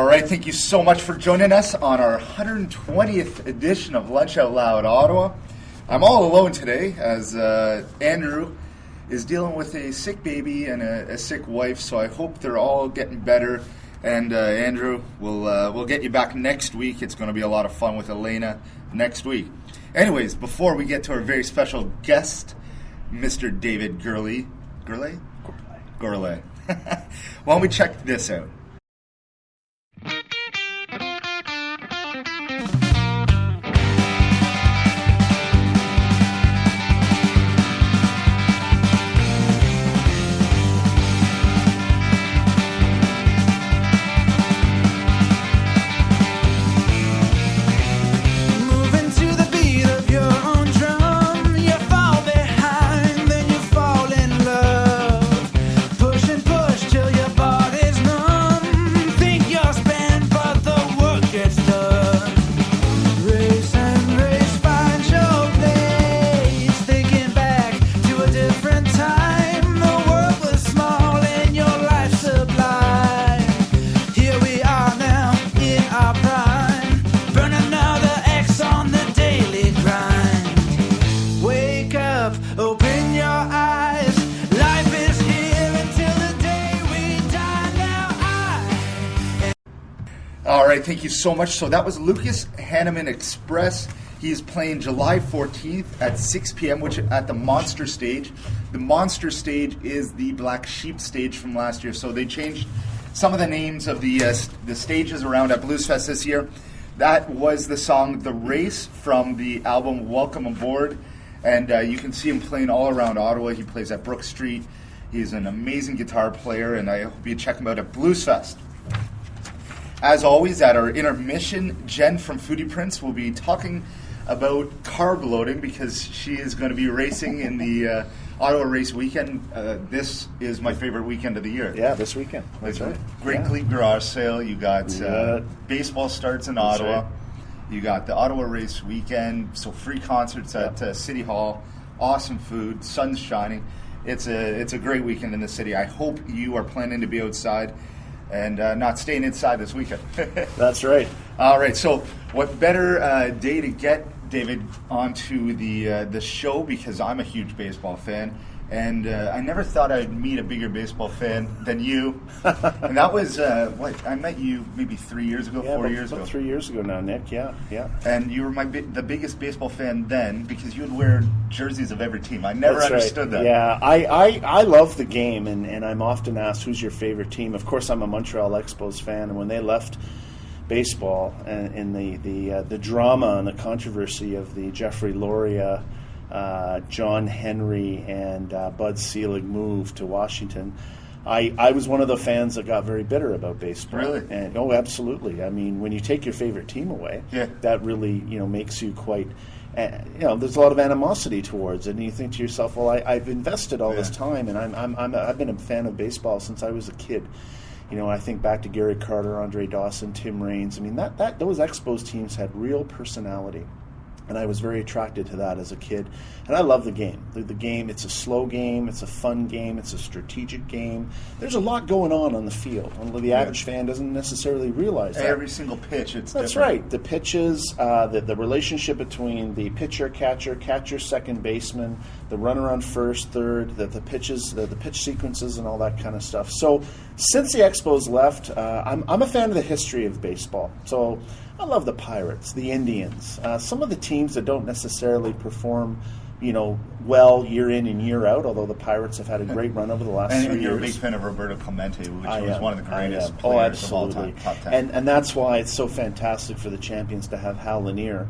All right, thank you so much for joining us on our 120th edition of Lunch Out Loud Ottawa. I'm all alone today as Andrew is dealing with a sick baby and a sick wife, so I hope they're all getting better. And Andrew, we'll get you back next week. It's going to be a lot of fun with Elena next week. Anyways, before we get to our very special guest, Mr. David Gourlay. Why don't we check this out? All right, thank you so much. So that was Lucas Haneman Express. He is playing July 14th at 6 p.m., which at the Monster Stage. The Monster Stage is the Black Sheep stage from last year. So they changed some of the names of the stages around at Blues Fest this year. That was the song The Race from the album Welcome Aboard. And you can see him playing all around Ottawa. He plays at Brook Street. He's an amazing guitar player, and I hope you check him out at Blues Fest. As always, at our intermission, Jen from Foodie Prince will be talking about carb loading because she is going to be racing in the Ottawa race weekend. This is my favorite weekend of the year. Yeah, this weekend. That's right. Great League Garage Sale. You got baseball starts in Ottawa. Right. You got the Ottawa race weekend, so free concerts at City Hall, awesome food, sun's shining. It's a great weekend in the city. I hope you are planning to be outside and not staying inside this weekend. That's right. All right, so what better day to get David onto the show, because I'm a huge baseball fan, and I never thought I'd meet a bigger baseball fan than you. And that was, I met you maybe 3 years ago, 4 years ago. 3 years ago now, Nick, yeah. And you were the biggest baseball fan then because you would wear jerseys of every team. I never understood that. Yeah, I love the game, and I'm often asked, who's your favorite team? Of course, I'm a Montreal Expos fan, and when they left baseball and in the drama and the controversy of the Jeffrey Loria, John Henry, and Bud Selig move to Washington, I was one of the fans that got very bitter about baseball. Really? And absolutely. I mean, when you take your favorite team away, that really makes you quite. There's a lot of animosity towards it, and you think to yourself, well, I've invested all this time, and I've been a fan of baseball since I was a kid. I think back to Gary Carter, Andre Dawson, Tim Raines. I mean, those Expos teams had real personality, and I was very attracted to that as a kid. And I love the game. The game, it's a slow game, it's a fun game, it's a strategic game. There's a lot going on the field. The average fan doesn't necessarily realize that. Every single pitch, it's That's different. right. The pitches, the relationship between the pitcher, catcher, second baseman, the runner on first, third, the pitches, the pitch sequences, and all that kind of stuff. So since the Expos left, I'm a fan of the history of baseball. So I love the Pirates, the Indians, some of the teams that don't necessarily perform, well year in and year out, although the Pirates have had a great run over the last 3 years. And you're a big fan of Roberto Clemente, which was one of the greatest players of all time, top 10. And that's why it's so fantastic for the Champions to have Hal Lanier.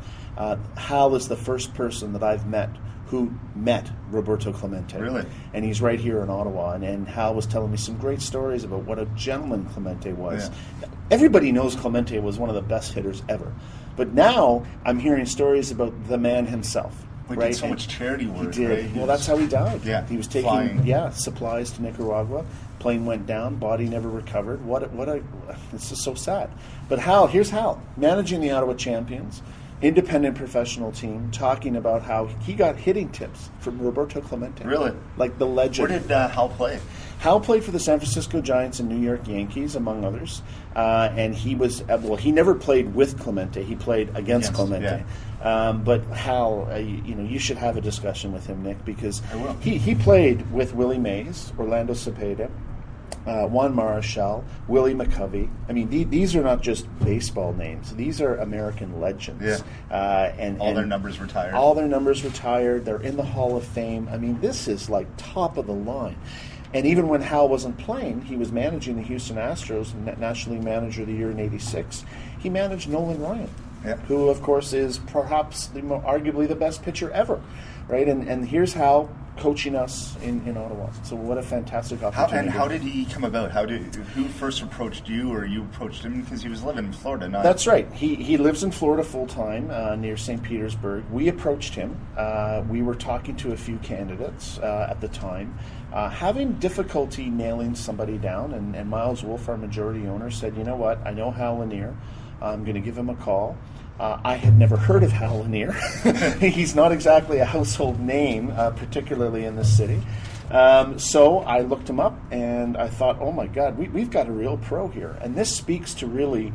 Hal is the first person that I've met who met Roberto Clemente. Really? And he's right here in Ottawa. And Hal was telling me some great stories about what a gentleman Clemente was. Yeah. Everybody knows Clemente was one of the best hitters ever. But now I'm hearing stories about the man himself. He did so much charity work. He did. Right? Well, that's how he died. Yeah. He was taking supplies to Nicaragua. Plane went down. Body never recovered. It's just so sad. But here's Hal, managing the Ottawa Champions. independent professional team, talking about how he got hitting tips from Roberto Clemente. Really? Like the legend. Where did Hal play? Hal played for the San Francisco Giants and New York Yankees, among others. And he was, he never played with Clemente. He played against Clemente. Yeah. But Hal, you should have a discussion with him, Nick, because he played with Willie Mays, Orlando Cepeda, Juan Marichal, Willie McCovey. I mean, these are not just baseball names. These are American legends. Yeah. And their numbers retired. All their numbers retired. They're in the Hall of Fame. I mean, this is like top of the line. And even when Hal wasn't playing, he was managing the Houston Astros, National League Manager of the Year in '86. He managed Nolan Ryan, who, of course, is perhaps arguably the best pitcher ever, right? And here's Hal coaching us in Ottawa. So what a fantastic opportunity. How did he come about? Who first approached you, or you approached him? Because he was living in Florida. That's right. He lives in Florida full-time near St. Petersburg. We approached him. We were talking to a few candidates at the time, having difficulty nailing somebody down. And Miles Wolf, our majority owner, said, you know what, I know Hal Lanier. I'm going to give him a call. I had never heard of Hal Lanier. He's not exactly a household name, particularly in this city. So I looked him up, and I thought, oh, my God, we've got a real pro here. And this speaks to really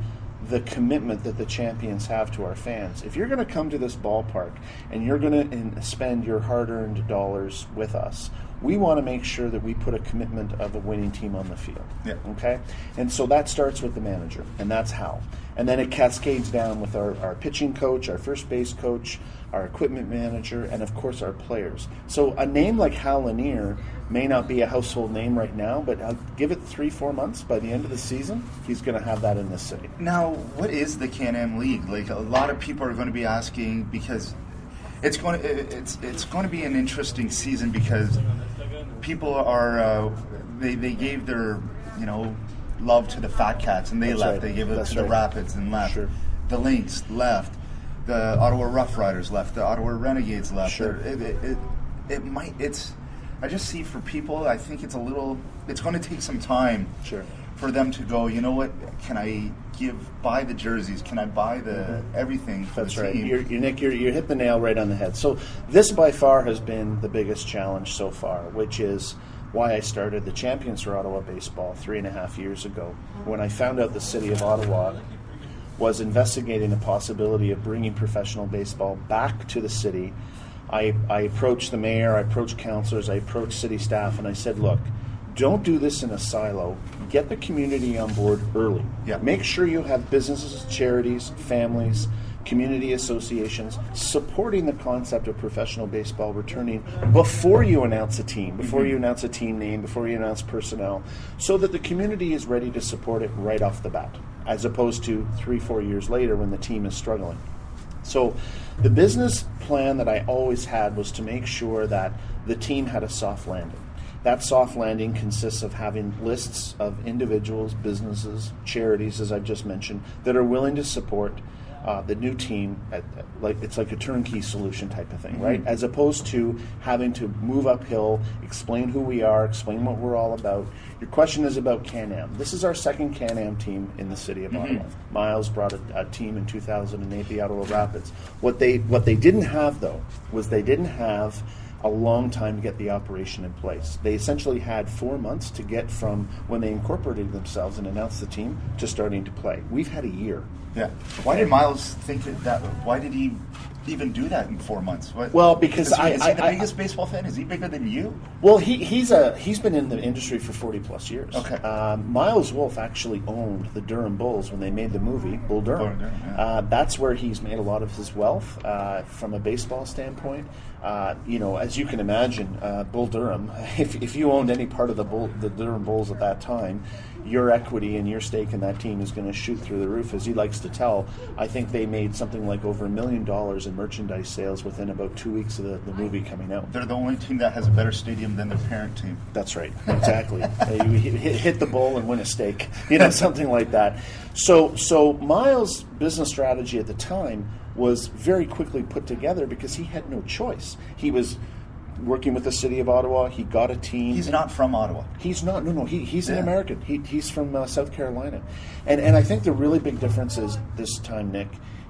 the commitment that the Champions have to our fans. If you're going to come to this ballpark and you're going to spend your hard-earned dollars with us, we want to make sure that we put a commitment of a winning team on the field. Yeah. Okay? And so that starts with the manager, and that's Hal. And then it cascades down with our pitching coach, our first base coach, our equipment manager, and, of course, our players. So a name like Hal Lanier may not be a household name right now, but I'll give it 3-4 months. By the end of the season, he's going to have that in this city. Now, what is the Can-Am League? Like, a lot of people are going to be asking, because it's going to be an interesting season, because people are they gave their love to the Fat Cats, and they left. Right. They gave it to the Rapids and left. Sure. The Lynx left. The Ottawa Rough Riders left. The Ottawa Renegades left. Sure. I just see for people, I think it's going to take some time. Sure. For them to go, you know what? Can I buy the jerseys? Can I buy everything for That's the right. team? You're hit the nail right on the head. So this by far has been the biggest challenge so far, which is why I started the Champions for Ottawa Baseball 3.5 years ago, when I found out the city of Ottawa was investigating the possibility of bringing professional baseball back to the city. I approached the mayor, I approached councillors, I approached city staff, and I said, look, don't do this in a silo. Get the community on board early. Yeah. Make sure you have businesses, charities, families, community associations supporting the concept of professional baseball returning before you announce a team, before you announce a team name, before you announce personnel, so that the community is ready to support it right off the bat, as opposed to 3-4 years later when the team is struggling. So the business plan that I always had was to make sure that the team had a soft landing. That soft landing consists of having lists of individuals, businesses, charities, as I've just mentioned, that are willing to support the new team. It's like a turnkey solution type of thing, right? As opposed to having to move uphill, explain who we are, explain what we're all about. Your question is about Can-Am. This is our second Can-Am team in the city of Ottawa. Miles brought a team in 2008, the Ottawa Rapids. What they didn't have, though, was they didn't have a long time to get the operation in place. They essentially had 4 months to get from when they incorporated themselves and announced the team to starting to play. We've had a year. Yeah. Why did Miles think that? Why did he even do that in 4 months? Well, because is he the biggest baseball fan? Is he bigger than you? Well, he's been in the industry for 40+ years. Okay. Miles Wolf actually owned the Durham Bulls when they made the movie Bull Durham. That's where he's made a lot of his wealth from a baseball standpoint. As you can imagine, Bull Durham. If you owned any part of the Durham Bulls at that time, your equity and your stake in that team is going to shoot through the roof. As he likes to tell, I think they made something like over $1 million in merchandise sales within about 2 weeks of the movie coming out. They're the only team that has a better stadium than their parent team. That's right, exactly. You hit the bull and win a steak, something like that. So Miles' business strategy at the time was very quickly put together because he had no choice. He was working with the city of Ottawa. He got a team. He's not from Ottawa. He's not. No. He's an American. He's from South Carolina. And I think the really big difference is this time, Nick,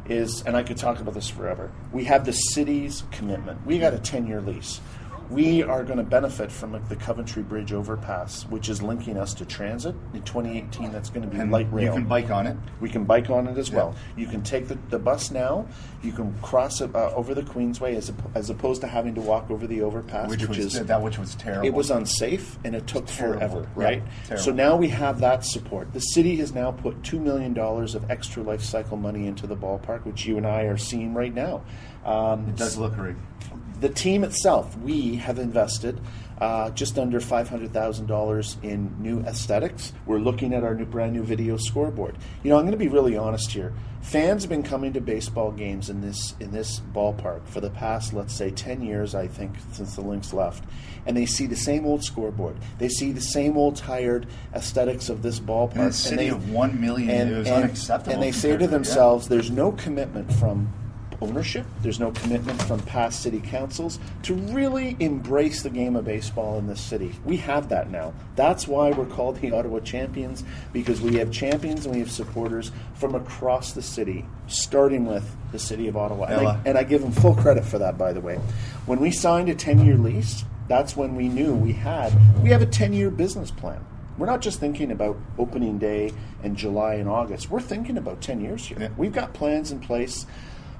is, and I could talk about this forever, we have the city's commitment. We got a 10-year lease. We are going to benefit from the Coventry Bridge overpass, which is linking us to transit. In 2018, that's going to be light rail. You can bike on it. We can bike on it as well. You can take the bus now. You can cross it over the Queensway as opposed to having to walk over the overpass, which was terrible. It was unsafe and it took forever, right? Yeah, so now we have that support. The city has now put $2 million of extra life cycle money into the ballpark, which you and I are seeing right now. It does look great. The team itself, we have invested just under $500,000 in new aesthetics. We're looking at our brand new video scoreboard. I'm going to be really honest here. Fans have been coming to baseball games in this ballpark for the past, let's say, 10 years, I think, since the Lynx left. And they see the same old scoreboard. They see the same old tired aesthetics of this ballpark. In a city of 1 million, it was unacceptable. And they say to themselves, there's no commitment from ownership, there's no commitment from past city councils to really embrace the game of baseball in this city. We have that now. That's why we're called the Ottawa Champions, because we have champions and we have supporters from across the city, starting with the city of Ottawa. And I give them full credit for that, by the way. When we signed a 10-year lease, that's when we knew we have a 10-year business plan. We're not just thinking about opening day in July and August. We're thinking about 10 years here. Yeah. We've got plans in place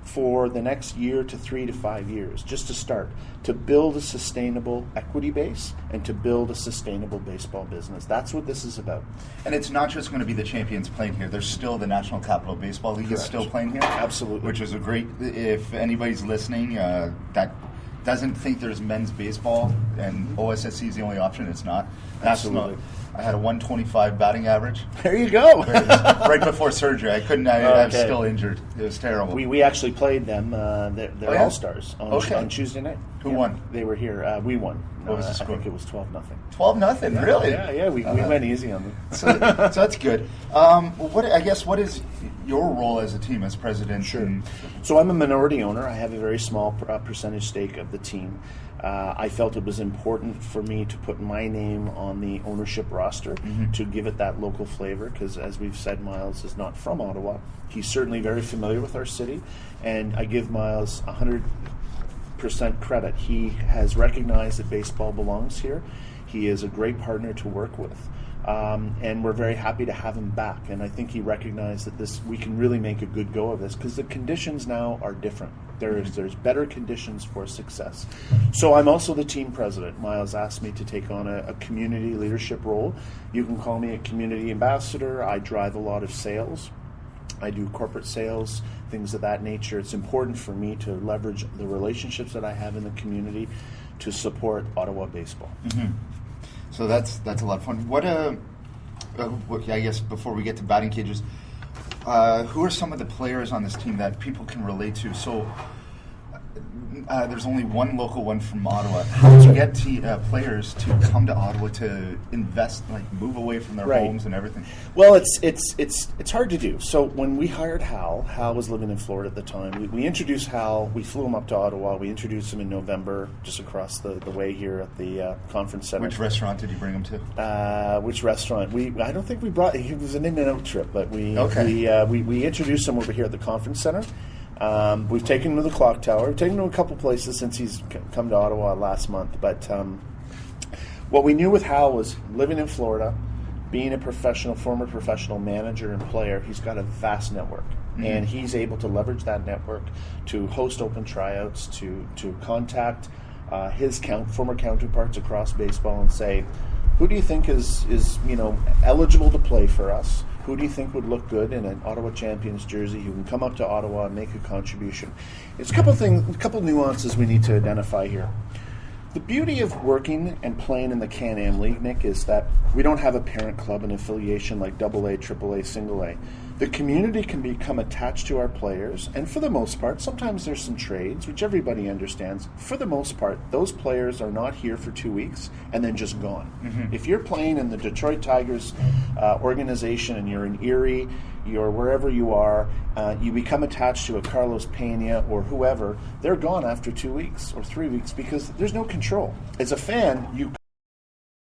for the next year to 3 to 5 years, just to start, to build a sustainable equity base and to build a sustainable baseball business. That's what this is about. And it's not just going to be the champions playing here. There's still the National Capital Baseball League is still playing here. Absolutely. Which is a great, if anybody's listening, that doesn't think there's men's baseball and OSSC is the only option, it's not. Absolutely. I had a 125 batting average. There you go. Right before surgery. I couldn't. I was still injured. It was terrible. We actually played them. They're All-Stars on Tuesday night. Who won? They were here. We won. What was the score? I think it was 12-0. 12-0, really? Yeah. We went easy on them. So that's good. What is your role as a team, as president? Sure. So I'm a minority owner. I have a very small percentage stake of the team. I felt it was important for me to put my name on the ownership roster to give it that local flavor, because as we've said, Miles is not from Ottawa. He's certainly very familiar with our city, and I give Miles 100% credit. He has recognized that baseball belongs here. He is a great partner to work with. And we're very happy to have him back. And I think he recognized that we can really make a good go of this, because the conditions now are different. There's better conditions for success. So I'm also the team president. Miles asked me to take on a community leadership role. You can call me a community ambassador. I drive a lot of sales. I do corporate sales, things of that nature. It's important for me to leverage the relationships that I have in the community to support Ottawa baseball. Mm-hmm. So that's a lot of fun. I guess before we get to batting cages, who are some of the players on this team that people can relate to? So there's only one local one from Ottawa. How do you get players to come to Ottawa to invest, move away from their homes and everything? Well, it's hard to do. So when we hired Hal was living in Florida at the time. We introduced Hal. We flew him up to Ottawa. We introduced him in November, just across the way here at the conference center. Which restaurant did you bring him to? Which restaurant? I don't think we brought. It was an in-and-out trip, but we introduced him over here at the conference center. We've taken him to the Clock Tower. We've taken him to a couple places since he's come to Ottawa last month. But what we knew with Hal was living in Florida, being a former professional manager and player, he's got a vast network. Mm-hmm. And he's able to leverage that network to host open tryouts, to contact his former counterparts across baseball and say, who do you think is eligible to play for us? Who do you think would look good in an Ottawa Champions jersey who can come up to Ottawa and make a contribution? There's a couple nuances we need to identify here. The beauty of working and playing in the Can-Am League, Nick, is that we don't have a parent club and affiliation like AA, AAA, Single A. The community can become attached to our players, and for the most part, sometimes there's some trades, which everybody understands. For the most part, those players are not here for 2 weeks and then just gone. Mm-hmm. If you're playing in the Detroit Tigers organization and you're in Erie, you're wherever you are, you become attached to a Carlos Pena or whoever, they're gone after 2 weeks or 3 weeks because there's no control. As a fan, you